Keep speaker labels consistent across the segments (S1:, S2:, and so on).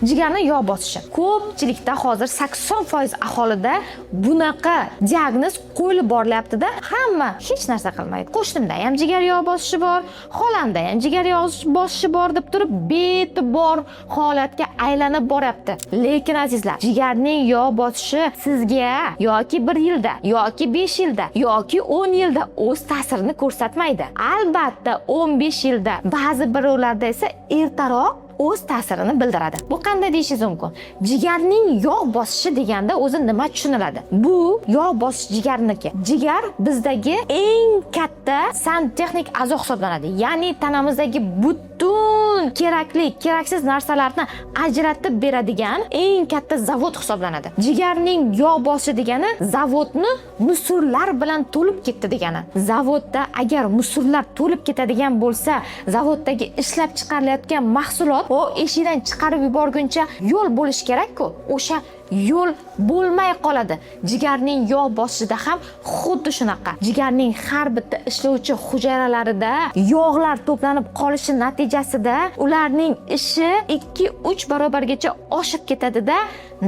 S1: Jigarning yog' bosishi. Ko'pchilikda hozir 80% aholida bunaqa diagnoz qo'yilib borilyapti-da, hamma hech narsa qilmaydi. Qo'shnimda ham jigar yog' bosishi bor, xolamda ham jigar yog' bosishi bor deb turib be'tibor holatga aylanib boryapti. Lekin azizlar, jigarning yog' bosishi sizga yoki 1 yilda, yoki 5 yilda, yoki 10 yilda o'z ta'sirini ko'rsatmaydi. Albatta 15 yilda, ba'zi birovlarda esa ertaroq o'z ta'sirini bildiradi. Bu qanday deyishingiz mumkin? Jigarning yog' bosishi deganda o'zi nima tushuniladi? Bu yog' bosish jigarniki. Jigar bizdagi eng katta santexnik a'zo hisoblanadi. Ya'ni tanamizdagi butun kerakli, keraksiz narsalarni ajratib beradigan eng katta zavod hisoblanadi. Jigarning yog' bosishi degani zavodni musorlar bilan to'lib ketdi degani. Zavodda agar musorlar to'lib ketadigan bo'lsa, zavoddagi ishlab chiqarilayotgan mahsulot o eshikdan chiqarib yuborguncha yo'l bo'lish kerak-ku. O'sha yo'l bo'lmay qoladi. Jigarning yog' bosishida ham xuddi shunaqa. Jigarning har bitta ishlovchi hujayralarida yog'lar to'planib qolishi natijasida ularning ishi 2-3 barobargacha oshib ketadi-da,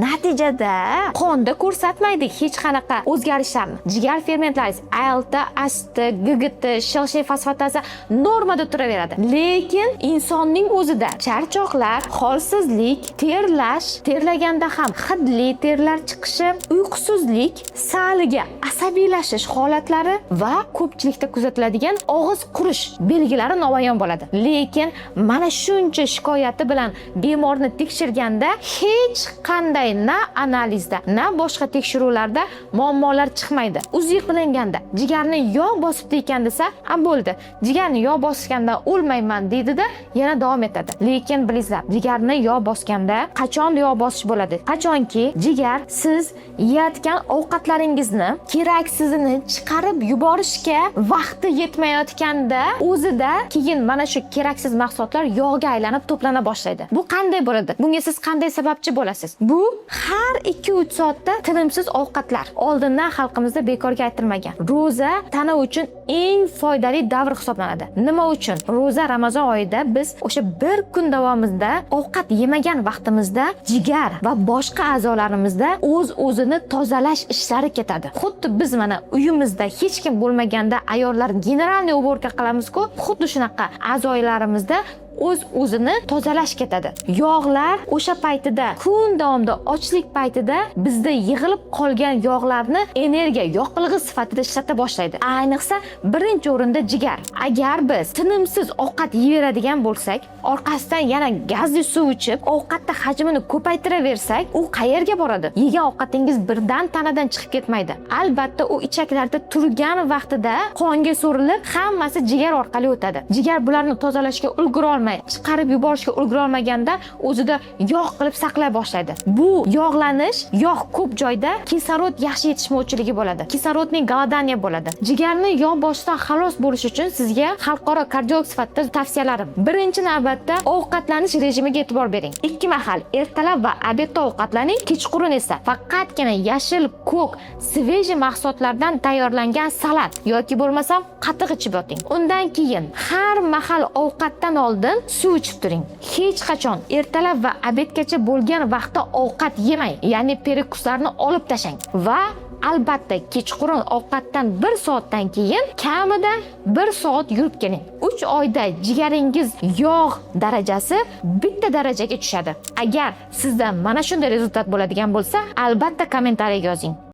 S1: natijada qonda ko'rsatmaydi hech qanaqa o'zgarishlarni. Jigar fermentlari ALT, AST, GGT, shelshey fosfatasi normada turaveradi. Lekin insonning o'zida charchoqlar, holsizlik, terlash, terlaganda ham hidli terlar chiqishi, uyqusizlik, saliga asabiylashish holatlari va ko'pchilikda kuzatiladigan og'iz qurish belgilari namoyon bo'ladi. Lekin mana shuncha shikoyati bilan bemorni tekshirganda hech qanday na analizda, na boshqa tekshiruvlarda muammolar chiqmaydi. Uzi qilinganda jigarni yog' bosibdi ekan desa, bo'ldi. Jigarni yog' bosgandan o'lmayman deydi-da, yana davom etadi. Lekin bilingizlar, jigarni yog' bosganda qachon yog' bosish bo'ladi? Qachonki jigar siz yeyotgan ovqatlaringizni keraksizini chiqarib yuborishga vaqti yetmayotganda o'zida keyin mana shu keraksiz mahsulotlar yog'ga aylanib to'plana boshlaydi. Bu qanday bo'ladi? Bunga siz qanday sababchi bo'lasiz? Bu har 2-3 soatda tinimsiz ovqatlar. Oldindan xalqimizda bekorga aytilmagan. Roza tana uchun eng foydali davr hisoblanadi. Nima uchun? Roza Ramazon oyida biz o'sha bir kun davomida ovqat yemagan vaqtimizda jigar va boshqa a'zolarimizda o'z-o'zini tozalash ishlari ketadi. Xuddi biz mana uyimizda hech kim bo'lmaganda ayollar generalniy uborka qilamiz-ku, xuddi shunaqa a'zolarimizda o'z-o'zini tozalash ketadi. Yog'lar o'sha paytida, kun davomida ochlik paytida bizda yig'ilib qolgan yog'larni energiya, yoqilg'i sifatida ishlata boshlaydi. Ayniqsa birinchi o'rinda jigar. Agar biz tinimsiz ovqat yeyveradigan bo'lsak, orqasidan yana gazli suv ichib, ovqatning hajmini ko'paytiraversak, u qayerga boradi? Yegan ovqatingiz birdan tanadan chiqib ketmaydi. Albatta u ichaklarda turgan vaqtida qonga so'rilib, hammasi jigar orqali o'tadi. Jigar bularni tozalashga ulgura olmaydi. Chiqarib yuborishga ulgura olmaganda o'zida yog' qilib saqlay boshlaydi. Bu yog'lanish, yog' ko'p joyda kislorod yaxshi yetishmovchiligi bo'ladi. Kislorodning golodaniya bo'ladi. Jigarni yog' bosishdan xalos bo'lish uchun sizga xalqaro kardiolog sifatida tavsiyalarim. Birinchi navbatda ovqatlanish rejimiga e'tibor bering. 2 mahal ertalab va obedda ovqatlaning, kechqurun esa faqatgina yashil, ko'k, sveji mahsulotlardan tayyorlangan salat yoki bo'lmasam qatiq ichib yoting. Undan keyin har mahal ovqatdan oldin suv ichib turing. Hech qachon ertalab va obedgacha bo'lgan vaqtda ovqat yemang, ya'ni perikuslarni olib tashlang va albatta kechqurun ovqatdan 1 soatdan keyin kamida 1 soat yurib keling. 3 oyda jigaringiz yog' darajasi bitta darajaga tushadi. Agar sizda mana shunday rezultat bo'ladigan bo'lsa, albatta kommentariyaga yozing.